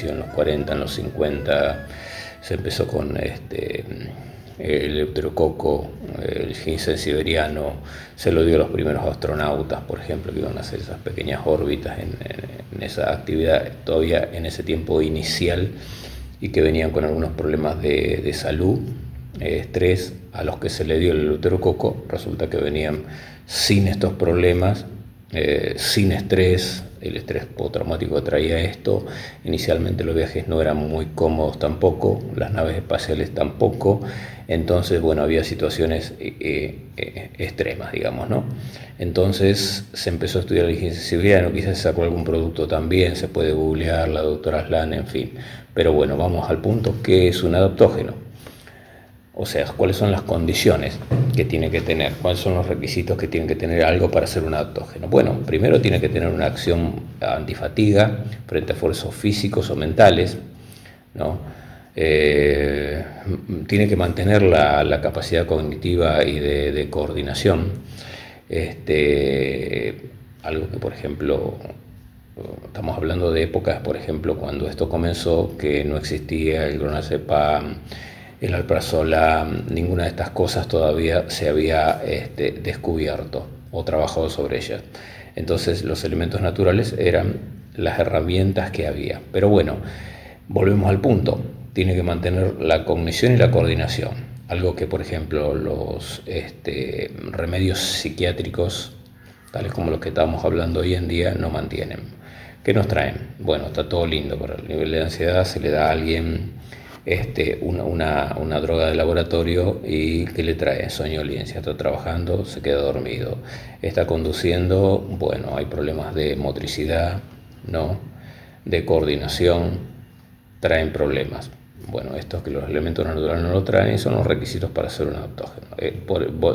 inicio, en los 40, en los 50, se empezó con el Deuterococo, el ginseng siberiano, se lo dio a los primeros astronautas, por ejemplo, que iban a hacer esas pequeñas órbitas en esa actividad todavía en ese tiempo inicial y que venían con algunos problemas de salud, estrés. A los que se le dio el Deuterococo resulta que venían sin estos problemas, sin estrés. El estrés postraumático traía esto. Inicialmente los viajes no eran muy cómodos tampoco, las naves espaciales tampoco. Entonces, bueno, había situaciones extremas, digamos, ¿no? Entonces se empezó a estudiar el ginseng siberiano, quizás se sacó algún producto también, se puede googlear, la doctora Aslan, en fin. Pero bueno, vamos al punto, ¿qué es un adaptógeno? O sea, cuáles son las condiciones que tiene que tener, cuáles son los requisitos que tiene que tener algo para ser un adaptógeno. Bueno, primero tiene que tener una acción antifatiga frente a esfuerzos físicos o mentales, ¿no? Tiene que mantener la capacidad cognitiva y de coordinación. Algo que, por ejemplo, estamos hablando de épocas, por ejemplo, cuando esto comenzó, que no existía el clonazepam, el alprazolam, ninguna de estas cosas todavía se había descubierto o trabajado sobre ellas. Entonces los elementos naturales eran las herramientas que había. Pero bueno, volvemos al punto, tiene que mantener la cognición y la coordinación, algo que por ejemplo los remedios psiquiátricos, tales como los que estamos hablando hoy en día, no mantienen. ¿Qué nos traen? Bueno, está todo lindo, para el nivel de ansiedad se le da a alguien una droga de laboratorio y que le trae soñolencia, está trabajando, se queda dormido, está conduciendo, bueno, hay problemas de motricidad, ¿no? De coordinación, traen problemas. Bueno, estos que los elementos naturales no lo traen son los requisitos para ser un adaptógeno.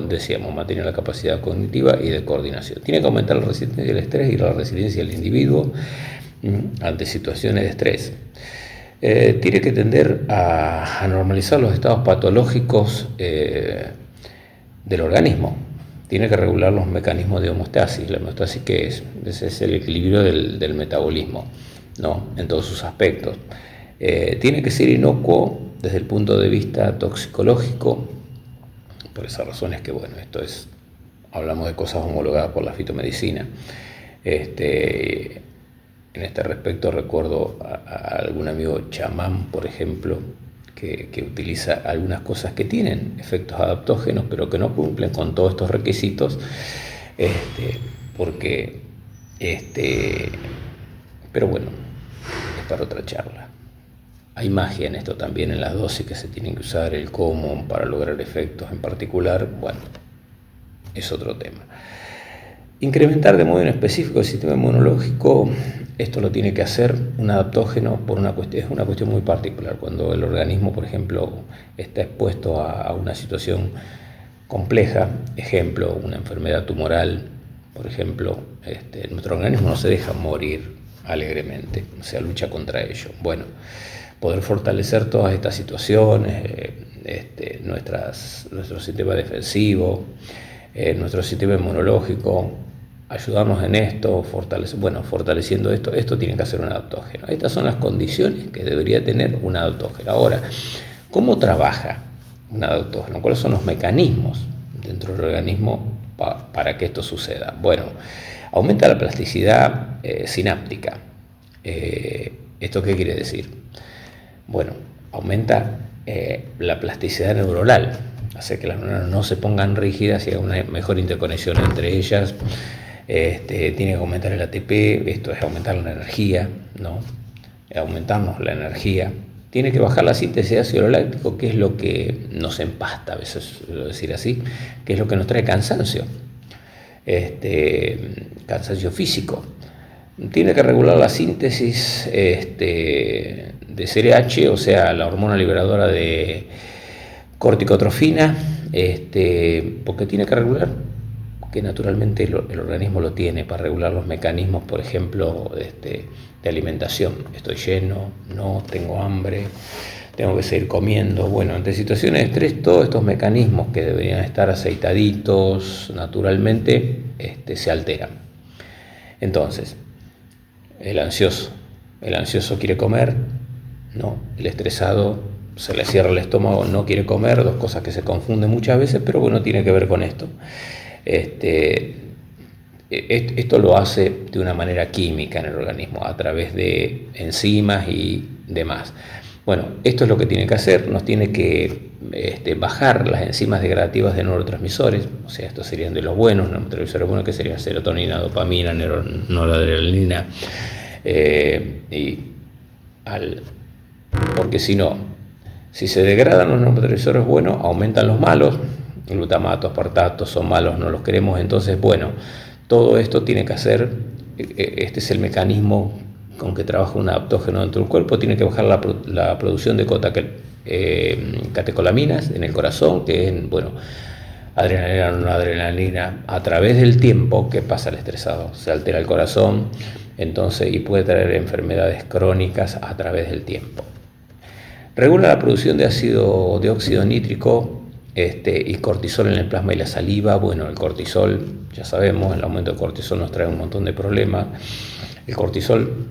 Decíamos, mantener la capacidad cognitiva y de coordinación. Tiene que aumentar la resistencia al estrés y la resiliencia del individuo ante situaciones de estrés. Tiene que tender a normalizar los estados patológicos del organismo. Tiene que regular los mecanismos de homeostasis. La homeostasis, ¿qué es? Ese es el equilibrio del metabolismo, ¿no? En todos sus aspectos. Tiene que ser inocuo desde el punto de vista toxicológico, por esas razones que, bueno, hablamos de cosas homologadas por la fitomedicina. En este respecto recuerdo a algún amigo chamán, por ejemplo, que utiliza algunas cosas que tienen efectos adaptógenos, pero que no cumplen con todos estos requisitos, pero bueno, es para otra charla. Hay magia en esto también, en las dosis que se tienen que usar, el cómo para lograr efectos en particular, bueno, es otro tema. Incrementar de modo específico el sistema inmunológico, esto lo tiene que hacer un adaptógeno es una cuestión muy particular. Cuando el organismo, por ejemplo, está expuesto a una situación compleja, ejemplo, una enfermedad tumoral, por ejemplo, nuestro organismo no se deja morir alegremente, o sea, lucha contra ello. Bueno, poder fortalecer todas estas situaciones, nuestro sistema defensivo, nuestro sistema inmunológico, ayudarnos en esto, fortaleciendo esto tiene que hacer un adaptógeno. Estas son las condiciones que debería tener un adaptógeno. Ahora, ¿cómo trabaja un adaptógeno? ¿Cuáles son los mecanismos dentro del organismo para que esto suceda? Bueno, aumenta la plasticidad sináptica. ¿Esto qué quiere decir? Bueno, aumenta la plasticidad neuronal, hace que las neuronas no se pongan rígidas y haya una mejor interconexión entre ellas. Tiene que aumentar el ATP, esto es aumentar la energía, ¿no? Aumentarnos la energía. Tiene que bajar la síntesis de ácido láctico, que es lo que nos empasta, a veces lo decir así, que es lo que nos trae cansancio, cansancio físico. Tiene que regular la síntesis de CRH, o sea, la hormona liberadora de corticotrofina, porque tiene que regular, que naturalmente el organismo lo tiene para regular los mecanismos, por ejemplo, de alimentación. Estoy lleno, no, tengo hambre, tengo que seguir comiendo. Bueno, ante situaciones de estrés, todos estos mecanismos que deberían estar aceitaditos naturalmente se alteran. Entonces, el ansioso quiere comer, ¿no? El estresado se le cierra el estómago, no quiere comer, dos cosas que se confunden muchas veces, pero bueno, tiene que ver con esto. Este, Esto lo hace de una manera química en el organismo, a través de enzimas y demás. Bueno, esto es lo que tiene que hacer, nos tiene que bajar las enzimas degradativas de neurotransmisores, o sea, estos serían de los buenos, neurotransmisores buenos, que serían serotonina, dopamina, noradrenalina, y porque si no, si se degradan los neurotransmisores buenos, aumentan los malos, glutamato, aspartato, son malos, no los queremos, entonces, bueno, todo esto tiene que hacer, este es el mecanismo con que trabaja un adaptógeno dentro del cuerpo, tiene que bajar la producción de catecolaminas en el corazón, que es, bueno, adrenalina, noradrenalina, a través del tiempo que pasa el estresado, se altera el corazón, entonces, y puede traer enfermedades crónicas a través del tiempo. Regula la producción de ácido de óxido nítrico y cortisol en el plasma y la saliva. Bueno, el cortisol, ya sabemos, el aumento del cortisol nos trae un montón de problemas. El cortisol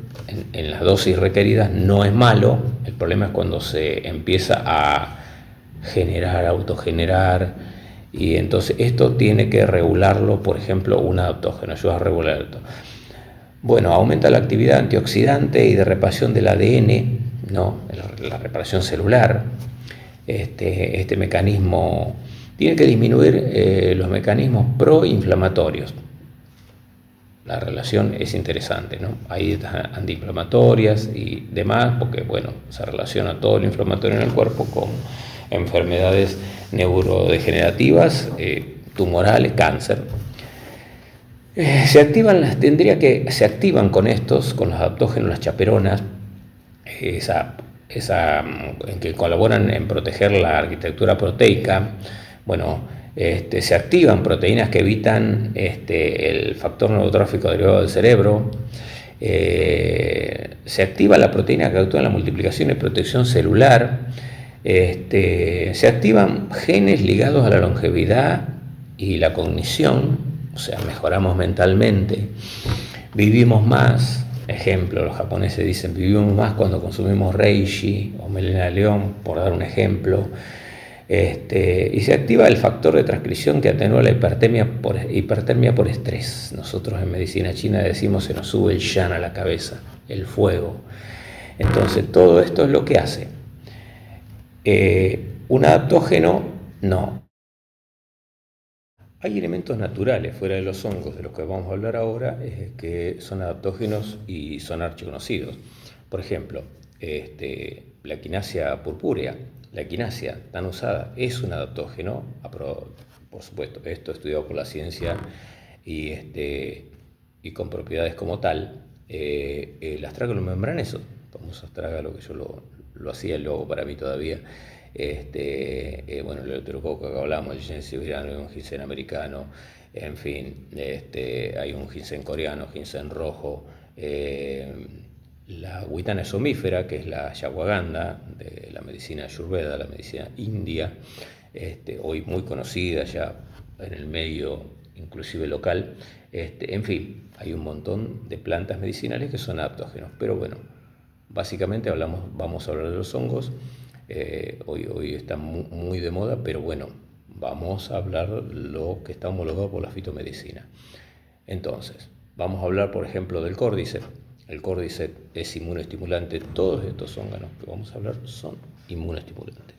en las dosis requeridas no es malo, el problema es cuando se empieza a generar, autogenerar, y entonces esto tiene que regularlo, por ejemplo, un adaptógeno, ayuda a regular esto. Bueno, aumenta la actividad antioxidante y de reparación del ADN, ¿no? La reparación celular. Este mecanismo tiene que disminuir los mecanismos proinflamatorios. La relación es interesante, ¿no? Hay dietas antiinflamatorias y demás, porque bueno, se relaciona todo lo inflamatorio en el cuerpo con enfermedades neurodegenerativas, tumorales, cáncer. Se activan con estos, con los adaptógenos, las chaperonas, en que colaboran en proteger la arquitectura proteica. Bueno, se activan proteínas que evitan el factor neurotrófico derivado del cerebro. Se activa la proteína que actúa en la multiplicación y protección celular. Se activan genes ligados a la longevidad y la cognición, o sea, mejoramos mentalmente, vivimos más. Ejemplo, los japoneses dicen vivimos más cuando consumimos reishi o melena de león, por dar un ejemplo. Y se activa el factor de transcripción que atenúa la hipertermia por estrés. Nosotros en medicina china decimos se nos sube el yan a la cabeza, el fuego. Entonces todo esto es lo que hace. Un adaptógeno, no. Hay elementos naturales fuera de los hongos de los que vamos a hablar ahora, que son adaptógenos y son archiconocidos. Por ejemplo, la quinasia purpúrea, la quinasia tan usada, es un adaptógeno, por supuesto, esto estudiado por la ciencia y con propiedades como tal. El astrágalo membraneso, famoso astrágalo que yo lo hacía el logo para mí todavía. Bueno, el Eleuterococo que hablamos, el ginseng siberiano, hay un ginseng americano, en fin, hay un ginseng coreano, ginseng rojo, la huitana somífera, que es la ashwagandha de la medicina ayurveda, la medicina india, hoy muy conocida ya en el medio inclusive local. En fin, hay un montón de plantas medicinales que son adaptógenos, pero bueno, básicamente vamos a hablar de los hongos. Hoy está muy de moda, pero bueno, vamos a hablar lo que está homologado por la fitomedicina. Entonces, vamos a hablar, por ejemplo, del Cordyceps. El Cordyceps es inmunoestimulante. Todos estos hongos que vamos a hablar son inmunoestimulantes.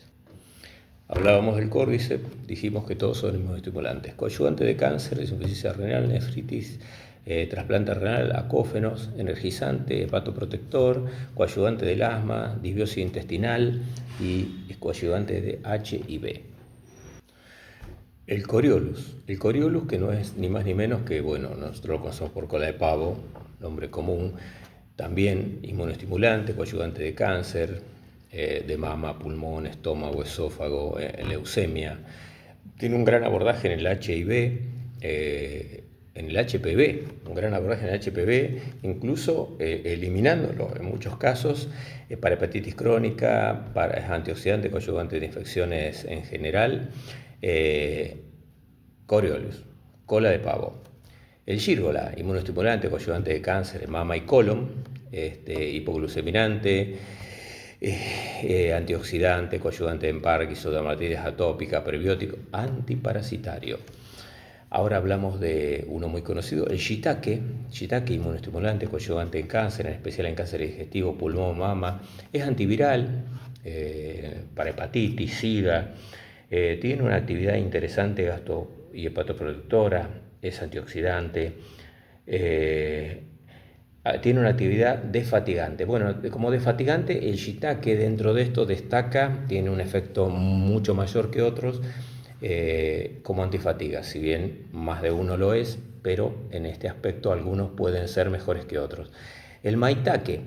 Hablábamos del Cordyceps, dijimos que todos son inmunoestimulantes. Coadyuvante de cáncer, insuficiencia renal, nefritis, trasplante renal, acófenos, energizante, hepatoprotector, coadyuvante del asma, disbiosis intestinal y coadyuvante de HIV. El Coriolus, que no es ni más ni menos que, bueno, nosotros lo conocemos por cola de pavo, nombre común, también inmunoestimulante, coadyuvante de cáncer, de mama, pulmón, estómago, esófago, leucemia. Tiene un gran abordaje en el HIV, en el HPV, un gran abordaje en el HPV, incluso eliminándolo en muchos casos para hepatitis crónica, para antioxidante, coadyuvante de infecciones en general. Coriolus, cola de pavo. El gírgola, inmunoestimulante, coadyuvante de cáncer de mama y colon, hipogluceminante, antioxidante, coadyuvante en Parkinson, dermatitis atópica, prebiótico, antiparasitario. Ahora hablamos de uno muy conocido, el shiitake. Shiitake, inmunoestimulante, coadyuvante en cáncer, en especial en cáncer digestivo, pulmón, mama. Es antiviral, para hepatitis, SIDA. Tiene una actividad interesante gasto y hepatoprotectora, es antioxidante. Tiene una actividad desfatigante. Bueno, como desfatigante, el shiitake dentro de esto destaca, tiene un efecto mucho mayor que otros como antifatiga, si bien más de uno lo es, pero en este aspecto algunos pueden ser mejores que otros. El maitake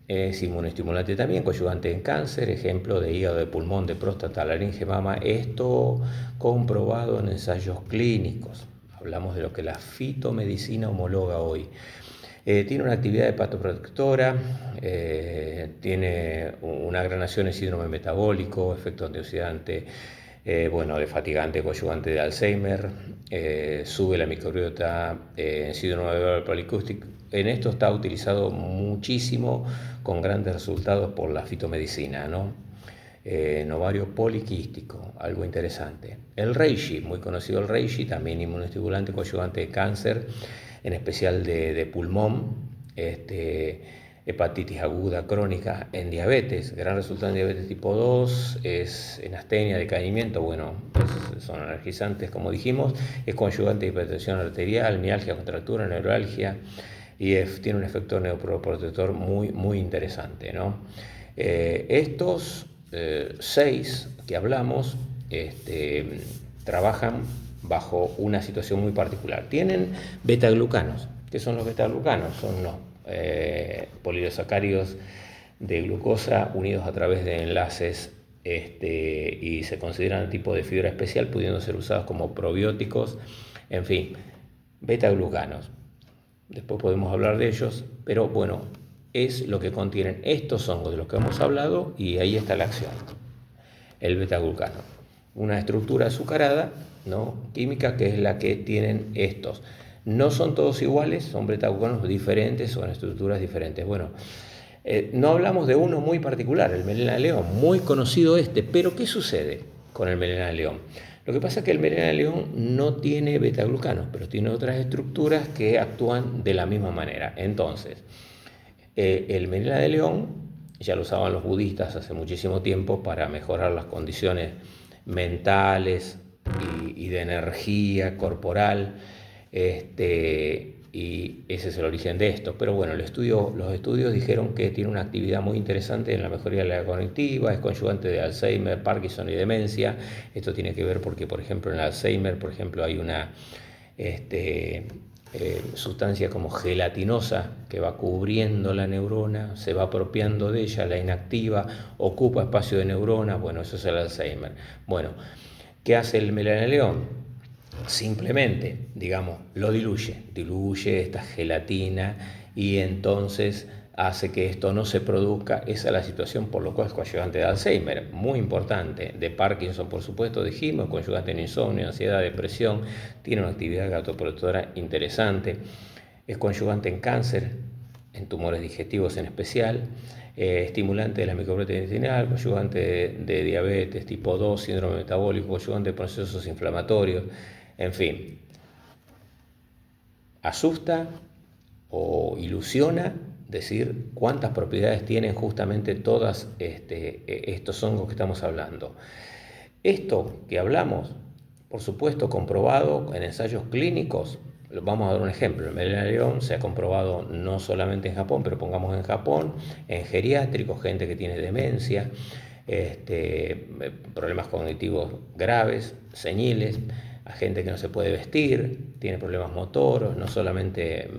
es inmunoestimulante también, coadyuvante en cáncer, ejemplo de hígado, de pulmón, de próstata, laringe, mama, esto comprobado en ensayos clínicos. Hablamos de lo que la fitomedicina homologa hoy. Tiene una actividad hepatoprotectora, tiene una gran acción en síndrome metabólico, efecto antioxidante, bueno, desfatigante, coadyuvante de Alzheimer, sube la microbiota en síndrome policístico. En esto está utilizado muchísimo con grandes resultados por la fitomedicina, ¿no? En ovario poliquístico, algo interesante. El reishi, muy conocido el reishi, también inmunoestimulante, coadyuvante de cáncer, en especial de pulmón, hepatitis aguda crónica, en diabetes, gran resultado en diabetes tipo 2, es en astenia, decaimiento, bueno, son energizantes como dijimos, es coadyuvante de hipertensión arterial, mialgia, contractura, neuralgia, y tiene un efecto neuroprotector muy, muy interesante, ¿no? Estos 6 que hablamos trabajan bajo una situación muy particular. Tienen betaglucanos. ¿Qué son los betaglucanos? Son unos polisaccáridos de glucosa unidos a través de enlaces y se consideran tipo de fibra especial, pudiendo ser usados como probióticos. En fin, betaglucanos. Después podemos hablar de ellos, pero bueno, es lo que contienen estos hongos de los que hemos hablado y ahí está la acción. El betaglucano, una estructura azucarada, ¿no?, química, que es la que tienen estos. No son todos iguales, son betaglucanos diferentes, son estructuras diferentes. Bueno, no hablamos de uno muy particular, el melena de león, muy conocido pero ¿qué sucede con el melena de león? Lo que pasa es que el melena de león no tiene betaglucanos, pero tiene otras estructuras que actúan de la misma manera. Entonces, el melena de león ya lo usaban los budistas hace muchísimo tiempo para mejorar las condiciones mentales y de energía corporal, y ese es el origen de esto. Pero bueno, los estudios dijeron que tiene una actividad muy interesante en la mejoría de la cognitiva, es coadyuvante de Alzheimer, Parkinson y demencia. Esto tiene que ver porque, por ejemplo, en el Alzheimer, por ejemplo, hay una sustancia como gelatinosa que va cubriendo la neurona, se va apropiando de ella, la inactiva, ocupa espacio de neuronas. Bueno, eso es el Alzheimer. Bueno, ¿qué hace el melena de león? Simplemente, digamos, lo diluye esta gelatina y entonces hace que esto no se produzca. Esa es la situación, por lo cual es coadyuvante de Alzheimer, muy importante. De Parkinson, por supuesto, dijimos, coadyuvante en insomnio, ansiedad, depresión, tiene una actividad gatoprotectora interesante, es coadyuvante en cáncer, en tumores digestivos en especial, estimulante de la microbiota intestinal, coadyuvante de diabetes tipo 2, síndrome metabólico, coadyuvante de procesos inflamatorios, en fin. Asusta o ilusiona decir cuántas propiedades tienen justamente todos estos hongos que estamos hablando. Esto que hablamos, por supuesto, comprobado en ensayos clínicos. Vamos a dar un ejemplo. El melena de león se ha comprobado no solamente en Japón, pero pongamos en Japón, en geriátricos, gente que tiene demencia, problemas cognitivos graves, seniles, a gente que no se puede vestir, tiene problemas motoros, no solamente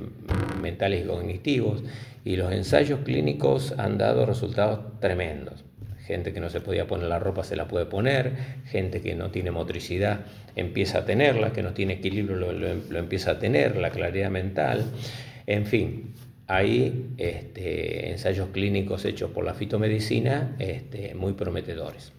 mentales y cognitivos, y los ensayos clínicos han dado resultados tremendos. Gente que no se podía poner la ropa se la puede poner, gente que no tiene motricidad empieza a tenerla, que no tiene equilibrio lo empieza a tener, la claridad mental, en fin. Hay ensayos clínicos hechos por la fitomedicina muy prometedores.